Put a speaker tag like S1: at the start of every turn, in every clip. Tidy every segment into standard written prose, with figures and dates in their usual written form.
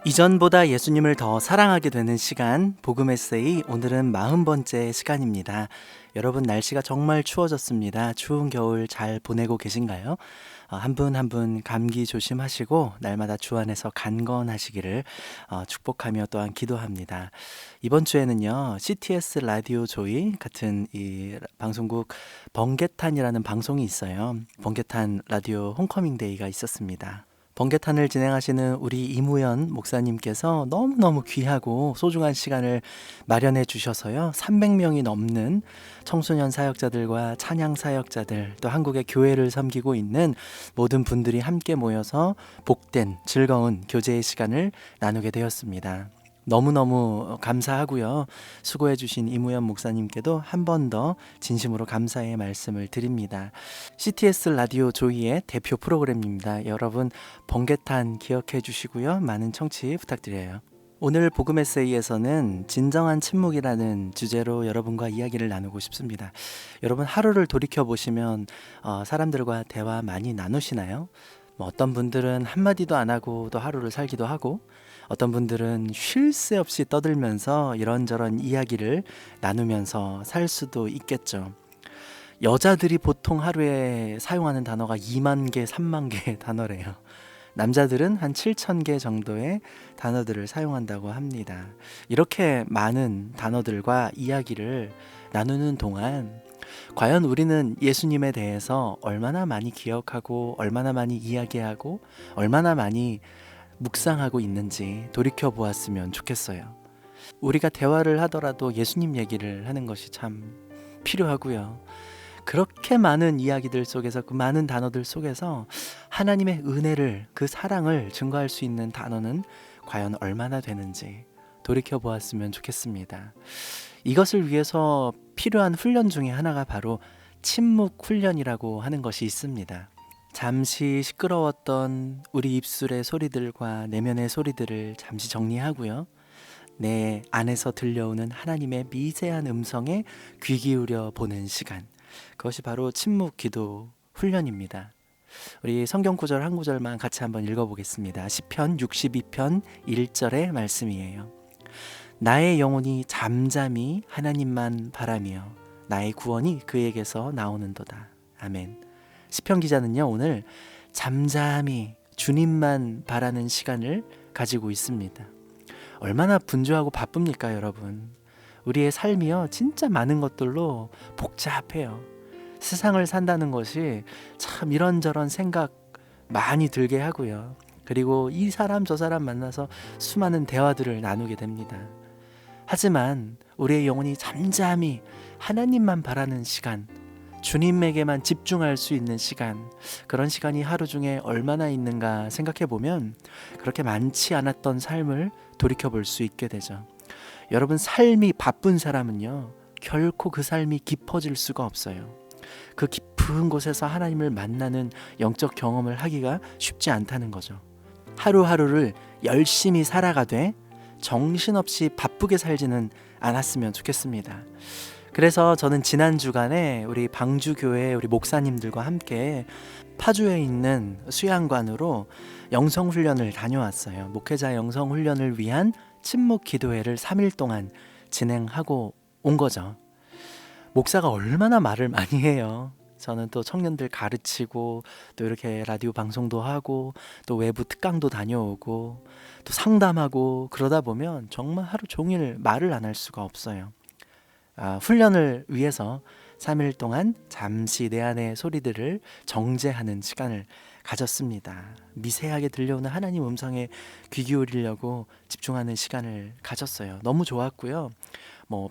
S1: 이전보다 예수님을 더 사랑하게 되는 시간, 복음 에세이. 오늘은 40번째 시간입니다. 여러분, 날씨가 정말 추워졌습니다. 추운 겨울 잘 보내고 계신가요? 한 분 한 분 감기 조심하시고 날마다 주 안에서 간건하시기를 축복하며 또한 기도합니다. 이번 주에는요, CTS 라디오 조이 같은 이 방송국 번개탄이라는 방송이 있어요. 번개탄 라디오 홈커밍 데이가 있었습니다. 번개탄을 진행하시는 우리 이무연 목사님께서 너무너무 귀하고 소중한 시간을 마련해 주셔서요. 300명이 넘는 청소년 사역자들과 찬양 사역자들, 또 한국의 교회를 섬기고 있는 모든 분들이 함께 모여서 복된 즐거운 교제의 시간을 나누게 되었습니다. 너무너무 감사하고요. 수고해 주신 이무연 목사님께도 한 번 더 진심으로 감사의 말씀을 드립니다. CTS 라디오 조이의 대표 프로그램입니다. 여러분, 번개탄 기억해 주시고요. 많은 청취 부탁드려요. 오늘 복음 에세이에서는 진정한 침묵이라는 주제로 여러분과 이야기를 나누고 싶습니다. 여러분, 하루를 돌이켜 보시면 사람들과 대화 많이 나누시나요? 어떤 분들은 한마디도 안 하고 또 하루를 살기도 하고, 어떤 분들은 쉴 새 없이 떠들면서 이런저런 이야기를 나누면서 살 수도 있겠죠. 여자들이 보통 하루에 사용하는 단어가 2만 개, 3만 개의 단어래요. 남자들은 한 7천 개 정도의 단어들을 사용한다고 합니다. 이렇게 많은 단어들과 이야기를 나누는 동안 과연 우리는 예수님에 대해서 얼마나 많이 기억하고 얼마나 많이 이야기하고 얼마나 많이 묵상하고 있는지 돌이켜 보았으면 좋겠어요. 우리가 대화를 하더라도 예수님 얘기를 하는 것이 참 필요하고요. 그렇게 많은 이야기들 속에서, 그 많은 단어들 속에서 하나님의 은혜를, 그 사랑을 증거할 수 있는 단어는 과연 얼마나 되는지 돌이켜 보았으면 좋겠습니다. 이것을 위해서 필요한 훈련 중에 하나가 바로 침묵 훈련이라고 하는 것이 있습니다. 잠시 시끄러웠던 우리 입술의 소리들과 내면의 소리들을 잠시 정리하고요. 내 안에서 들려오는 하나님의 미세한 음성에 귀 기울여 보는 시간. 그것이 바로 침묵 기도 훈련입니다. 우리 성경 구절 한 구절만 같이 한번 읽어보겠습니다. 시편 62편 1절의 말씀이에요. 나의 영혼이 잠잠히 하나님만 바라며 나의 구원이 그에게서 나오는도다. 아멘. 시편 기자는요, 오늘 잠잠히 주님만 바라는 시간을 가지고 있습니다. 얼마나 분주하고 바쁩니까, 여러분? 우리의 삶이요, 진짜 많은 것들로 복잡해요. 세상을 산다는 것이 참 이런저런 생각 많이 들게 하고요. 그리고 이 사람 저 사람 만나서 수많은 대화들을 나누게 됩니다. 하지만 우리의 영혼이 잠잠히 하나님만 바라는 시간, 주님에게만 집중할 수 있는 시간, 그런 시간이 하루 중에 얼마나 있는가 생각해 보면 그렇게 많지 않았던 삶을 돌이켜 볼 수 있게 되죠. 여러분, 삶이 바쁜 사람은요, 결코 그 삶이 깊어질 수가 없어요. 그 깊은 곳에서 하나님을 만나는 영적 경험을 하기가 쉽지 않다는 거죠. 하루하루를 열심히 살아가되 정신없이 바쁘게 살지는 않았으면 좋겠습니다. 그래서 저는 지난 주간에 우리 방주교회 우리 목사님들과 함께 파주에 있는 수양관으로 영성훈련을 다녀왔어요. 목회자 영성훈련을 위한 침묵 기도회를 3일 동안 진행하고 온 거죠. 목사가 얼마나 말을 많이 해요. 저는 또 청년들 가르치고 또 이렇게 라디오 방송도 하고 또 외부 특강도 다녀오고 또 상담하고 그러다 보면 정말 하루 종일 말을 안 할 수가 없어요. 훈련을 위해서 3일 동안 잠시 내 안의 소리들을 정제하는 시간을 가졌습니다. 미세하게 들려오는 하나님 음성에 귀 기울이려고 집중하는 시간을 가졌어요. 너무 좋았고요.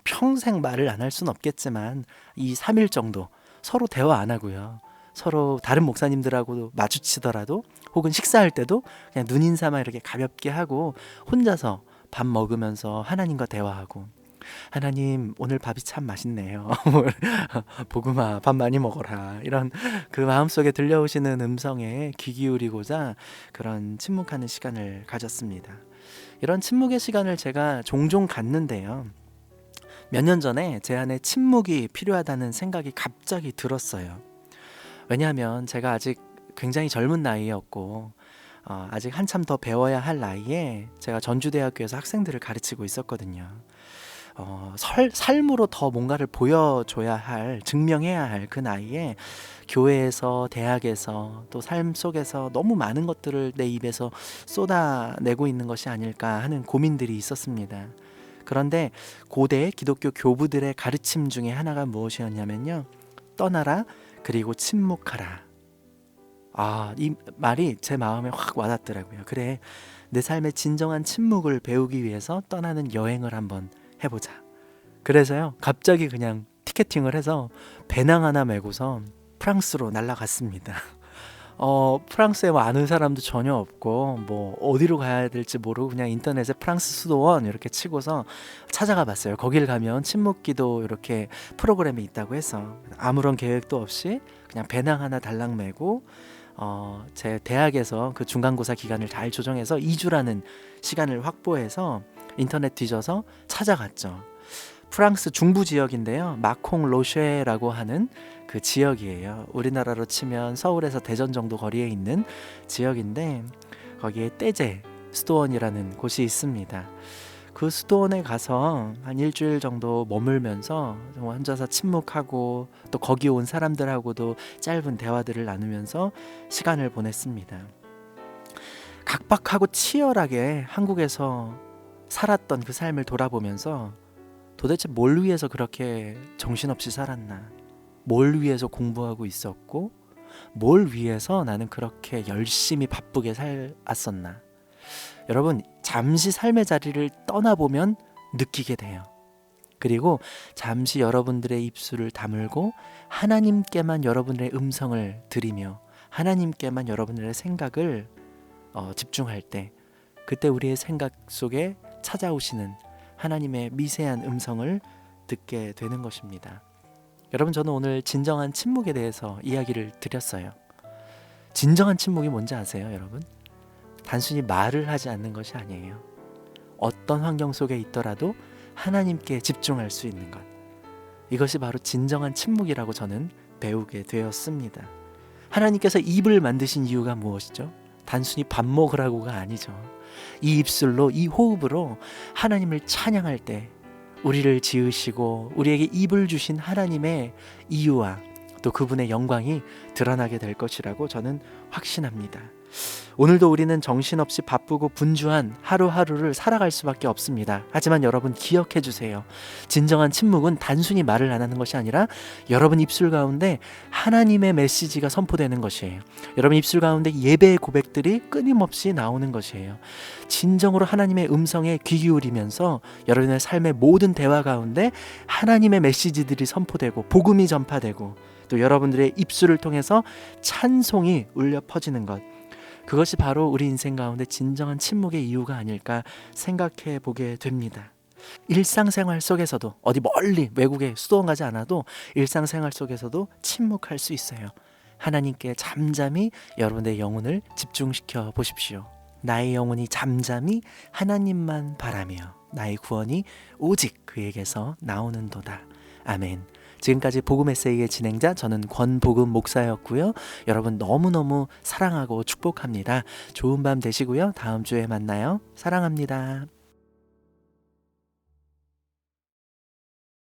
S1: 평생 말을 안 할 수는 없겠지만 이 3일 정도 서로 대화 안 하고요. 서로 다른 목사님들하고 마주치더라도 혹은 식사할 때도 그냥 눈인사만 이렇게 가볍게 하고 혼자서 밥 먹으면서 하나님과 대화하고, 하나님 오늘 밥이 참 맛있네요. 복음아 밥 많이 먹어라. 이런 그 마음속에 들려오시는 음성에 귀 기울이고자 그런 침묵하는 시간을 가졌습니다. 이런 침묵의 시간을 제가 종종 갖는데요, 몇 년 전에 제 안에 침묵이 필요하다는 생각이 갑자기 들었어요. 왜냐하면 제가 아직 굉장히 젊은 나이였고 아직 한참 더 배워야 할 나이에 제가 전주대학교에서 학생들을 가르치고 있었거든요. 삶으로 더 뭔가를 보여줘야 할, 증명해야 할 그 나이에 교회에서, 대학에서, 또 삶 속에서 너무 많은 것들을 내 입에서 쏟아내고 있는 것이 아닐까 하는 고민들이 있었습니다. 그런데 고대 기독교 교부들의 가르침 중에 하나가 무엇이었냐면요, 떠나라, 그리고 침묵하라. 이 말이 제 마음에 확 와닿더라고요. 그래, 내 삶의 진정한 침묵을 배우기 위해서 떠나는 여행을 한번 해보자. 그래서요, 갑자기 그냥 티켓팅을 해서 배낭 하나 메고서 프랑스로 날아갔습니다. 프랑스에 뭐 아는 사람도 전혀 없고 뭐 어디로 가야 될지 모르고 그냥 인터넷에 프랑스 수도원 이렇게 치고서 찾아가 봤어요. 거길 가면 침묵기도 이렇게 프로그램이 있다고 해서 아무런 계획도 없이 그냥 배낭 하나 달랑 메고 제 대학에서 그 중간고사 기간을 잘 조정해서 2주라는 시간을 확보해서 인터넷 뒤져서 찾아갔죠. 프랑스 중부 지역인데요, 마콩 로쉐라고 하는 그 지역이에요. 우리나라로 치면 서울에서 대전 정도 거리에 있는 지역인데, 거기에 떼제 수도원이라는 곳이 있습니다. 그 수도원에 가서 한 일주일 정도 머물면서 혼자서 침묵하고 또 거기 온 사람들하고도 짧은 대화들을 나누면서 시간을 보냈습니다. 각박하고 치열하게 한국에서 살았던 그 삶을 돌아보면서 도대체 뭘 위해서 그렇게 정신없이 살았나, 뭘 위해서 공부하고 있었고, 뭘 위해서 나는 그렇게 열심히 바쁘게 살았었나. 여러분, 잠시 삶의 자리를 떠나보면 느끼게 돼요. 그리고 잠시 여러분들의 입술을 다물고 하나님께만 여러분의 음성을 들이며 하나님께만 여러분들의 생각을 집중할 때, 그때 우리의 생각 속에 찾아오시는 하나님의 미세한 음성을 듣게 되는 것입니다. 여러분, 저는 오늘 진정한 침묵에 대해서 이야기를 드렸어요. 진정한 침묵이 뭔지 아세요, 여러분? 단순히 말을 하지 않는 것이 아니에요. 어떤 환경 속에 있더라도 하나님께 집중할 수 있는 것, 이것이 바로 진정한 침묵이라고 저는 배우게 되었습니다. 하나님께서 입을 만드신 이유가 무엇이죠? 단순히 밥 먹으라고가 아니죠. 이 입술로, 이 호흡으로 하나님을 찬양할 때 우리를 지으시고 우리에게 입을 주신 하나님의 이유와 또 그분의 영광이 드러나게 될 것이라고 저는 확신합니다. 오늘도 우리는 정신없이 바쁘고 분주한 하루하루를 살아갈 수밖에 없습니다. 하지만 여러분, 기억해 주세요. 진정한 침묵은 단순히 말을 안 하는 것이 아니라 여러분 입술 가운데 하나님의 메시지가 선포되는 것이에요. 여러분 입술 가운데 예배의 고백들이 끊임없이 나오는 것이에요. 진정으로 하나님의 음성에 귀 기울이면서 여러분의 삶의 모든 대화 가운데 하나님의 메시지들이 선포되고 복음이 전파되고 또 여러분들의 입술을 통해서 찬송이 울려 퍼지는 것, 그것이 바로 우리 인생 가운데 진정한 침묵의 이유가 아닐까 생각해 보게 됩니다. 일상생활 속에서도, 어디 멀리 외국에 수도원 가지 않아도 일상생활 속에서도 침묵할 수 있어요. 하나님께 잠잠히 여러분의 영혼을 집중시켜 보십시오. 나의 영혼이 잠잠히 하나님만 바라며 나의 구원이 오직 그에게서 나오는도다. 아멘. 지금까지 복음 에세이의 진행자, 저는 권복음 목사였고요. 여러분 너무너무 사랑하고 축복합니다. 좋은 밤 되시고요. 다음 주에 만나요. 사랑합니다.